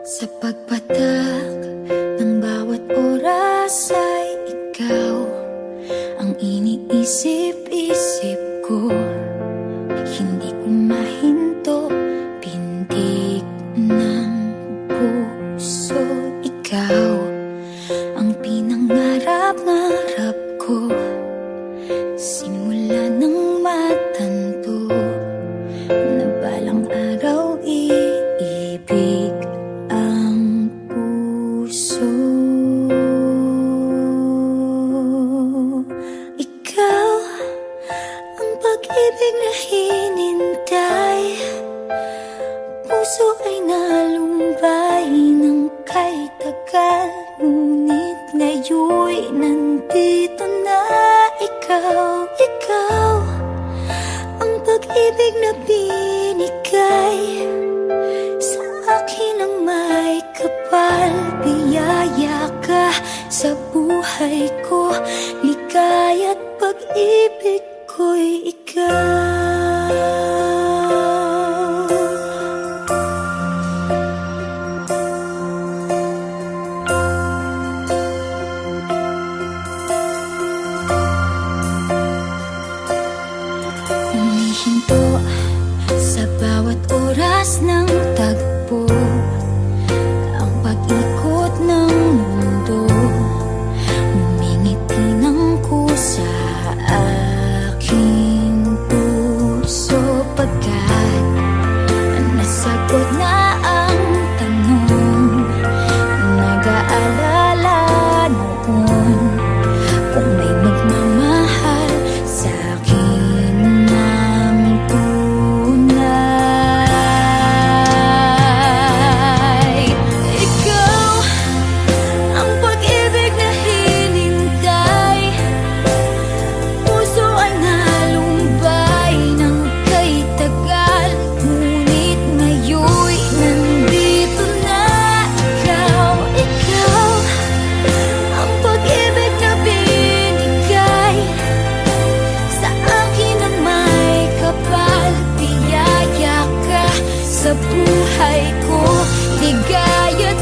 Sa pagpatak ng bawat oras ay ikaw ang iniisip-isip ko. Hindi ko mahinto, pintig ng puso. Ikaw ang pinangarap-ngarap ko, simula ng matanto na balang araw iibig ang puso. Ikaw ang pag-ibig na hinintay, puso ay nalumbay ng kay tagal, ngunit ngayon'y nandito na ikaw. Ikaw ang pag-ibig na binigay sa akin ang may kapal. Biyaya ka sa buhay ko, ligaya't pag-ibig ko'y ikaw. Humihinto sa bawat oras ng tagpo, ang pag-ikot ng mundo, humingiti ng kusa aking puso. Pagkat nasagot na ang tanong, nag-aalala noon kung may magmamahal sa akin ng tunay. Ikaw ang pag-ibig na hinintay, puso ay nalumbay ng kay tagal, ngunit ngayon'y nandito na ikaw. Ikaw ang pag-ibig na binigay sa akin ang may kapal. Biyaya ka sa buhay ko, ligaya't